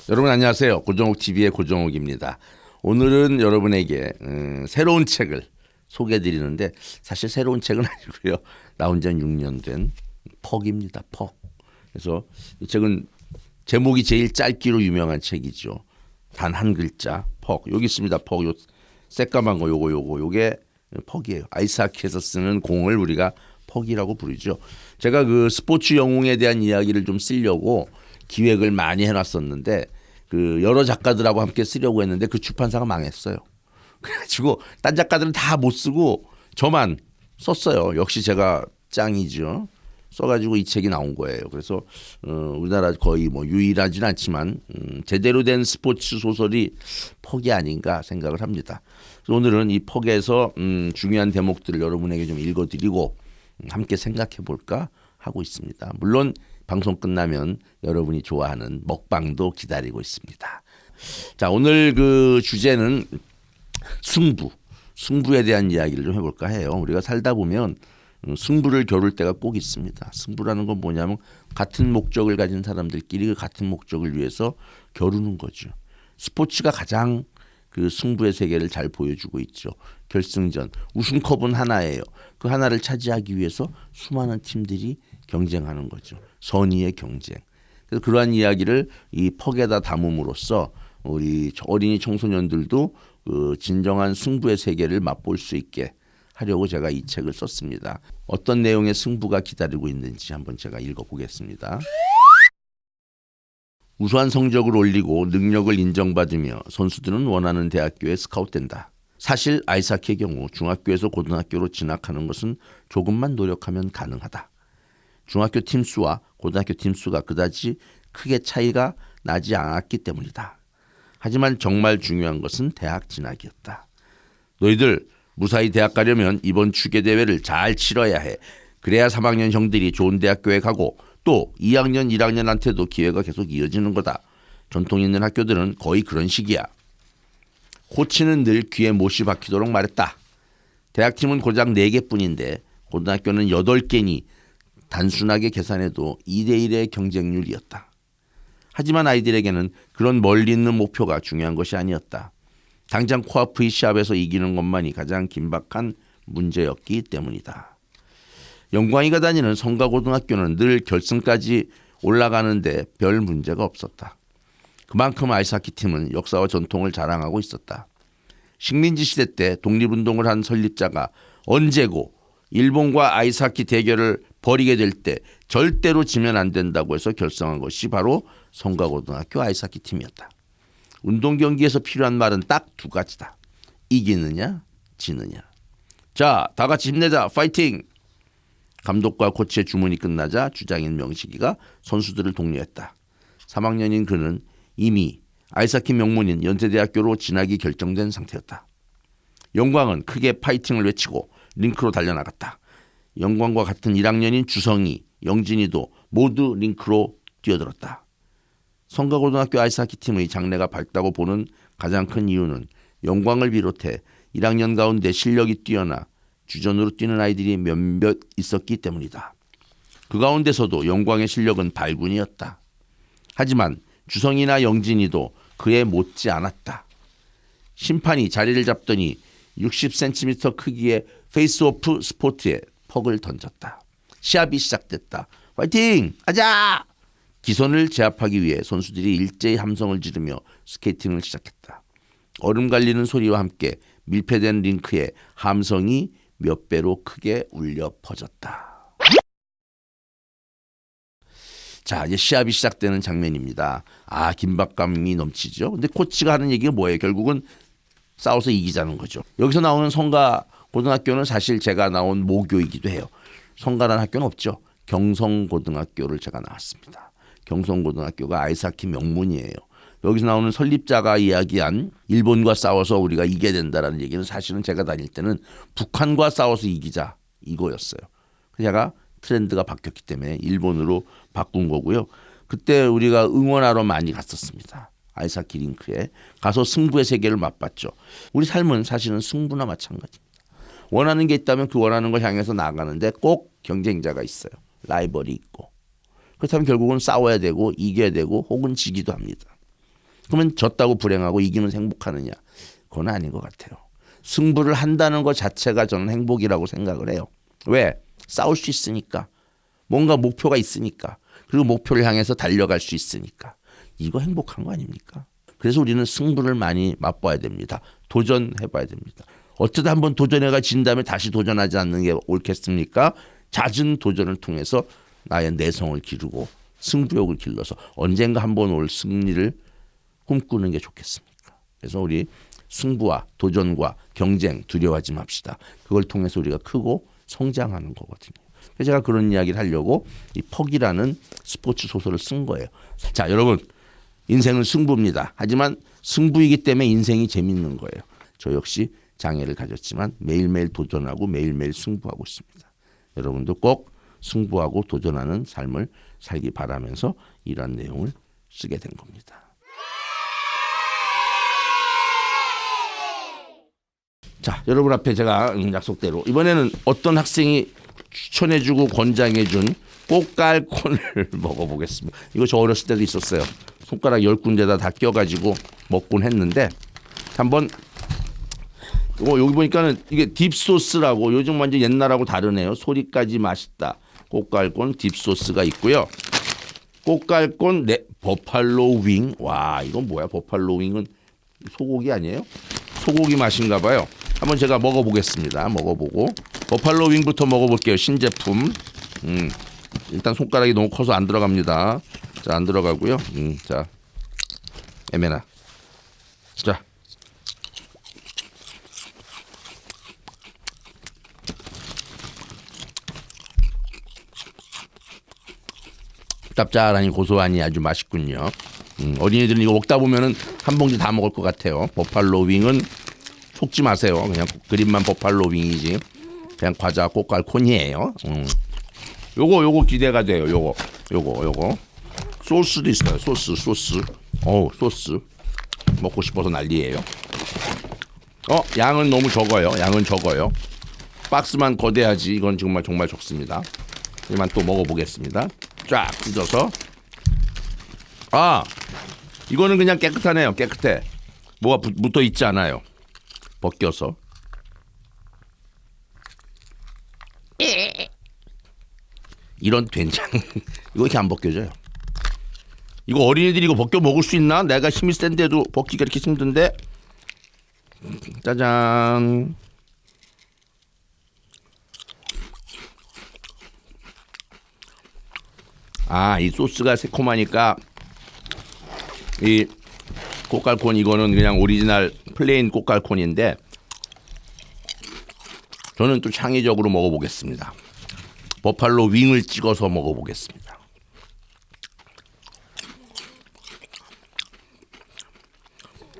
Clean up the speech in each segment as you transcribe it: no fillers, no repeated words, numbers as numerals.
여러분 안녕하세요. 고정욱 TV의 고정욱입니다. 오늘은 여러분에게 새로운 책을 소개해드리는데 사실 새로운 책은 아니고요. 나온 지 한 6년 된 퍽입니다. 퍽. 그래서 이 책은 제목이 제일 짧기로 유명한 책이죠. 단 한 글자 퍽. 여기 있습니다. 퍽. 요 새까만 거 요게 퍽이에요. 아이스하키에서 쓰는 공을 우리가 퍽이라고 부르죠. 제가 그 스포츠 영웅에 대한 이야기를 좀 쓰려고 기획을 많이 해놨었는데 그 여러 작가들하고 함께 쓰려고 했는데 그 출판사가 망했어요. 그래가지고 딴 작가들은 다 못 쓰고 저만 썼어요. 역시 제가 짱이죠. 써가지고 이 책이 나온 거예요. 그래서 우리나라 거의 뭐 유일하진 않지만 제대로 된 스포츠 소설이 퍽이 아닌가 생각을 합니다. 그래서 오늘은 이 퍽에서 중요한 대목들을 여러분에게 좀 읽어드리고 함께 생각해 볼까 하고 있습니다. 물론 방송 끝나면 여러분이 좋아하는 먹방도 기다리고 있습니다. 자, 오늘 그 주제는 승부에 대한 이야기를 좀 해볼까 해요. 우리가 살다 보면 승부를 겨룰 때가 꼭 있습니다. 승부라는 건 뭐냐면 같은 목적을 가진 사람들끼리 그 같은 목적을 위해서 겨루는 거죠. 스포츠가 가장 그 승부의 세계를 잘 보여주고 있죠. 결승전 우승컵은 하나예요. 그 하나를 차지하기 위해서 수많은 팀들이 경쟁하는 거죠. 선의의 경쟁. 그래서 그러한 이야기를 이 퍽에다 담음으로써 우리 어린이 청소년들도 그 진정한 승부의 세계를 맛볼 수 있게 하려고 제가 이 책을 썼습니다. 어떤 내용의 승부가 기다리고 있는지 한번 제가 읽어보겠습니다. 우수한 성적을 올리고 능력을 인정받으며 선수들은 원하는 대학교에 스카웃된다. 사실 아이스하키의 경우 중학교에서 고등학교로 진학하는 것은 조금만 노력하면 가능하다. 중학교 팀 수와 고등학교 팀 수가 그다지 크게 차이가 나지 않았기 때문이다. 하지만 정말 중요한 것은 대학 진학이었다. 너희들 무사히 대학 가려면 이번 추계대회를 잘 치러야 해. 그래야 3학년 형들이 좋은 대학교에 가고 또 2학년, 1학년한테도 기회가 계속 이어지는 거다. 전통 있는 학교들은 거의 그런 식이야. 코치는 늘 귀에 못이 박히도록 말했다. 대학팀은 고작 4개뿐인데 고등학교는 8개니 단순하게 계산해도 2대1의 경쟁률이었다. 하지만 아이들에게는 그런 멀리 있는 목표가 중요한 것이 아니었다. 당장 코앞의 시합에서 이기는 것만이 가장 긴박한 문제였기 때문이다. 영광이가 다니는 성가고등학교는 늘 결승까지 올라가는데 별 문제가 없었다. 그만큼 아이스하키 팀은 역사와 전통을 자랑하고 있었다. 식민지 시대 때 독립운동을 한 설립자가 언제고 일본과 아이스하키 대결을 벌이게 될 때 절대로 지면 안 된다고 해서 결성한 것이 바로 성가고등학교 아이스하키 팀이었다. 운동 경기에서 필요한 말은 딱 2가지다. 이기느냐 지느냐. 자, 다 같이 힘내자. 파이팅. 감독과 코치의 주문이 끝나자 주장인 명식이가 선수들을 독려했다. 3학년인 그는 이미 아이스하키 명문인 연세대학교로 진학이 결정된 상태였다. 영광은 크게 파이팅을 외치고 링크로 달려나갔다. 영광과 같은 1학년인 주성이, 영진이도 모두 링크로 뛰어들었다. 성가고등학교 아이스하키 팀의 장래가 밝다고 보는 가장 큰 이유는 영광을 비롯해 1학년 가운데 실력이 뛰어나 주전으로 뛰는 아이들이 몇몇 있었기 때문이다. 그 가운데서도 영광의 실력은 발군이었다. 하지만 주성이나 영진이도 그에 못지 않았다. 심판이 자리를 잡더니 60cm 크기의 페이스오프 스포츠에 퍽을 던졌다. 시합이 시작됐다. 화이팅! 하자! 기선을 제압하기 위해 선수들이 일제히 함성을 지르며 스케이팅을 시작했다. 얼음 갈리는 소리와 함께 밀폐된 링크에 함성이 몇 배로 크게 울려 퍼졌다. 자, 이제 시합이 시작되는 장면입니다. 아, 긴박감이 넘치죠. 근데 코치가 하는 얘기가 뭐예요? 결국은 싸워서 이기자는 거죠. 여기서 나오는 성가 고등학교는 사실 제가 나온 모교이기도 해요. 성가라는 학교는 없죠. 경성고등학교를 제가 나왔습니다. 경성고등학교가 아이스하키 명문이에요. 여기서 나오는 설립자가 이야기한 일본과 싸워서 우리가 이겨야 된다라는 얘기는 사실은 제가 다닐 때는 북한과 싸워서 이기자 이거였어요. 제가 트렌드가 바뀌었기 때문에 일본으로 바꾼 거고요. 그때 우리가 응원하러 많이 갔었습니다. 아이스하키 링크에 가서 승부의 세계를 맛봤죠. 우리 삶은 사실은 승부나 마찬가지입니다. 원하는 게 있다면 그 원하는 걸 향해서 나가는데 꼭 경쟁자가 있어요. 라이벌이 있고. 그렇다면 결국은 싸워야 되고 이겨야 되고 혹은 지기도 합니다. 그러면 졌다고 불행하고 이기면 행복하느냐? 그건 아닌 것 같아요. 승부를 한다는 것 자체가 저는 행복이라고 생각을 해요. 왜? 싸울 수 있으니까. 뭔가 목표가 있으니까. 그리고 목표를 향해서 달려갈 수 있으니까. 이거 행복한 거 아닙니까? 그래서 우리는 승부를 많이 맛봐야 됩니다. 도전해봐야 됩니다. 어쩌다 한번 도전해가 진 다음에 다시 도전하지 않는 게 옳겠습니까? 잦은 도전을 통해서 나의 내성을 기르고 승부욕을 길러서 언젠가 한번 올 승리를 꿈꾸는 게 좋겠습니까? 그래서 우리 승부와 도전과 경쟁 두려워하지 맙시다. 그걸 통해서 우리가 크고 성장하는 거거든요. 그래서 제가 그런 이야기를 하려고 이 퍽이라는 스포츠 소설을 쓴 거예요. 자, 여러분, 인생은 승부입니다. 하지만 승부이기 때문에 인생이 재밌는 거예요. 저 역시 장애를 가졌지만 매일매일 도전하고 매일매일 승부하고 있습니다. 여러분도 꼭 승부하고 도전하는 삶을 살기 바라면서 이러한 내용을 쓰게 된 겁니다. 자, 여러분 앞에 제가 약속대로 이번에는 어떤 학생이 추천해주고 권장해준 꽃갈콘을 먹어보겠습니다. 이거 저 어렸을 때도 있었어요. 손가락 10군데다 다 껴가지고 먹곤 했는데 한번 여기 보니까는 이게 딥소스라고 요즘 완전 옛날하고 다르네요. 소리까지 맛있다. 꽃갈콘 딥소스가 있고요. 꽃갈콘 버팔로 윙. 와, 이건 뭐야? 버팔로 윙은 소고기 아니에요? 소고기 맛인가 봐요. 한번 제가 먹어보겠습니다. 먹어보고 버팔로 윙부터 먹어볼게요. 신제품. 일단 손가락이 너무 커서 안 들어갑니다. 자, 안 들어가고요. 자, 에메나. 자, 짭짤하니 고소하니 아주 맛있군요. 어린이들은 이거 먹다 보면은 한 봉지 다 먹을 것 같아요. 버팔로 윙은 속지 마세요. 그냥 그림만 버팔로 윙이지. 그냥 과자 꽃갈콘이에요. 요거 기대가 돼요. 요거. 소스도 있어요. 소스. 소스. 먹고 싶어서 난리예요. 양은 너무 적어요. 박스만 거대하지. 이건 정말 적습니다. 이만 또 먹어보겠습니다. 쫙 찢어서. 이거는 그냥 깨끗하네요. 깨끗해. 뭐가 묻어 있지 않아요. 벗겨서. 이런 된장 이거 이렇게 안 벗겨져요. 이거 어린이들이 이거 벗겨 먹을 수 있나? 내가 힘이 센데도 벗기가 이렇게 힘든데. 짜잔. 이 소스가 새콤하니까 이 꽃갈콘 이거는 그냥 오리지널 플레인 꽃갈콘인데 저는 또 창의적으로 먹어보겠습니다. 버팔로 윙을 찍어서 먹어보겠습니다.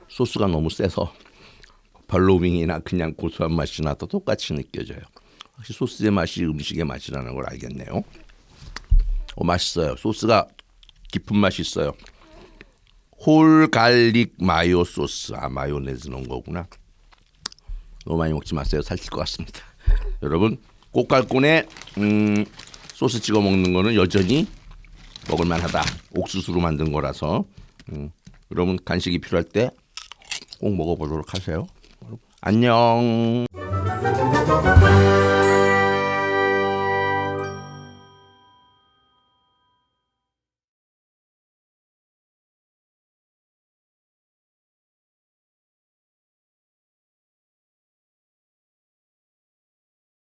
소스가 너무 세서 버팔로 윙이나 그냥 고소한 맛이나 또 똑같이 느껴져요. 역시 소스의 맛이 음식의 맛이라는 걸 알겠네요. 맛있어요. 소스가 깊은 맛이 있어요. 홀 갈릭 마요 소스. 마요네즈 넣은 거구나. 너무 많이 먹지 마세요. 살찔 것 같습니다. 여러분, 꽃갈콘에 소스 찍어 먹는 거는 여전히 먹을만하다. 옥수수로 만든 거라서. 여러분 간식이 필요할 때 꼭 먹어보도록 하세요. 안녕.